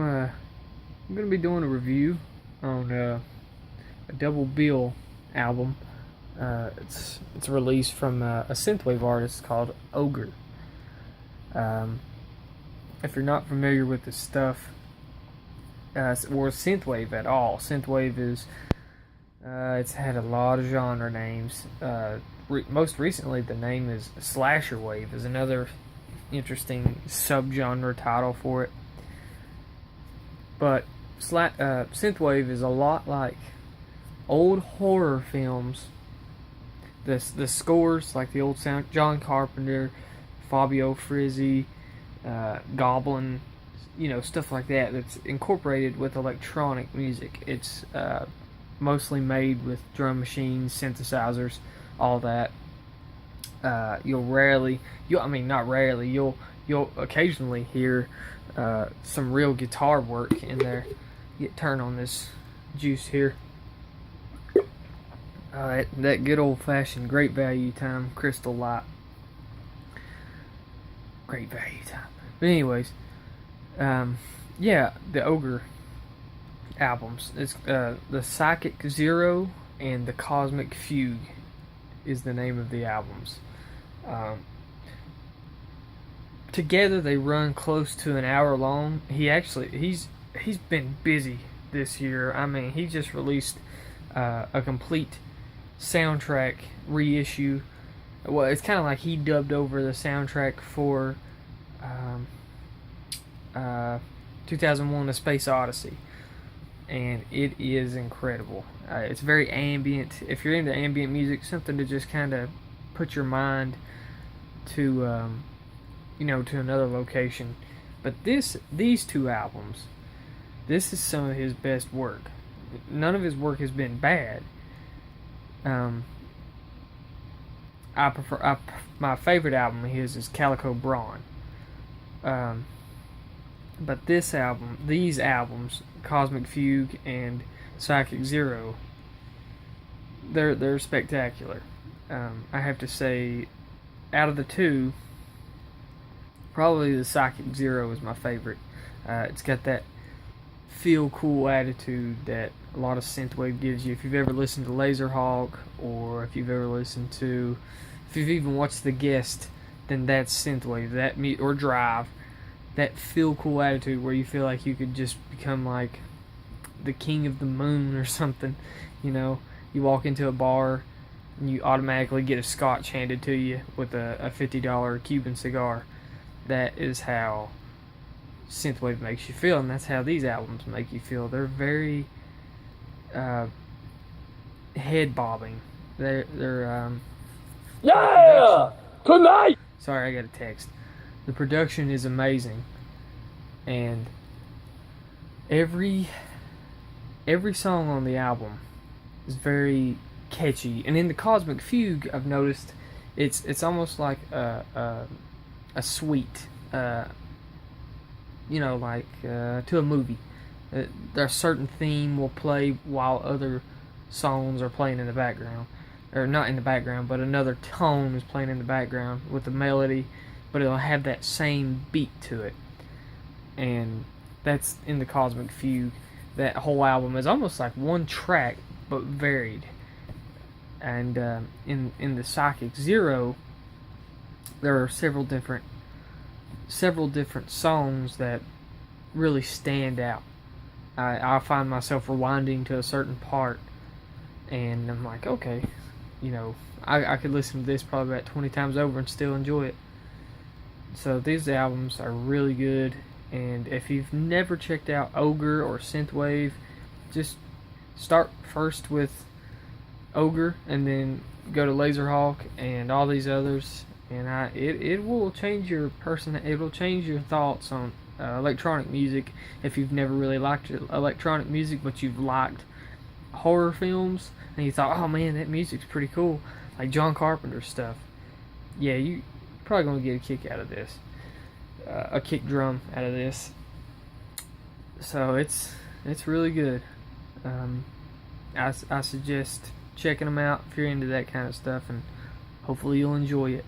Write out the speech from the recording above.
I'm gonna be doing a review on a double bill album. It's a release from a synthwave artist called OGRE. Um, if you're not familiar with this stuff, or synthwave at all, synthwave is it's had a lot of genre names. Most recently, the name is slasher wave is another interesting subgenre title for it. But synthwave is a lot like old horror films. The scores, like the old sound, John Carpenter, Fabio Frizzi, Goblin, stuff like that. That's incorporated with electronic music. It's mostly made with drum machines, synthesizers, all that. You'll occasionally hear some real guitar work in there. Turn on this juice here. That good old-fashioned Great Value Time Crystal Light. Great Value Time. But anyways, the Ogre albums. It's the Psychic Zero and the Cosmic Fugue is the name of the albums. Together they run close to an hour long. He's been busy this year. I mean, he just released a complete soundtrack reissue. Well, it's kind of like he dubbed over the soundtrack for 2001: A Space Odyssey, and it is incredible. It's very ambient. If you're into ambient music, something to just kind of put your mind to to another location. But these two albums, this is some of his best work. None of his work has been bad. My favorite album of his is Calico Brawn. But these albums, Cosmic Fugue and Psychic Zero, they're spectacular. I have to say, out of the two, probably the Psychic Zero is my favorite. It's got that feel cool attitude that a lot of synthwave gives you. If you've ever listened to Laserhawk, or if you've even watched The Guest, then that's synthwave. Or Drive. That feel cool attitude where you feel like you could just become like the king of the moon or something. You walk into a bar and you automatically get a scotch handed to you with a $50 Cuban cigar. That is how synthwave makes you feel, and that's how these albums make you feel. They're very head bobbing. They're Yeah! Tonight! Sorry, I got a text. The production is amazing, and every song on the album is very catchy. And in the Cosmic Fugue, I've noticed it's almost like a suite, to a movie. A certain theme will play while other songs are playing in the background, or not in the background, but another tone is playing in the background with the melody, but it'll have that same beat to it. And that's in the Cosmic Fugue. That whole album is almost like one track, but varied. And in the Psychic Zero, there are several different songs that really stand out. I find myself rewinding to a certain part, and I'm like, okay, I could listen to this probably about 20 times over and still enjoy it. So these albums are really good, and if you've never checked out Ogre or Synthwave, just start first with Ogre and then go to Laserhawk and all these others, and it will change your it'll change your thoughts on electronic music. If you've never really liked electronic music, but you've liked horror films, and you thought, oh man, that music's pretty cool, like John Carpenter stuff, yeah, you're probably going to get a kick out of this, a kick drum out of this. So it's really good. I suggest checking them out if you're into that kind of stuff, and hopefully you'll enjoy it.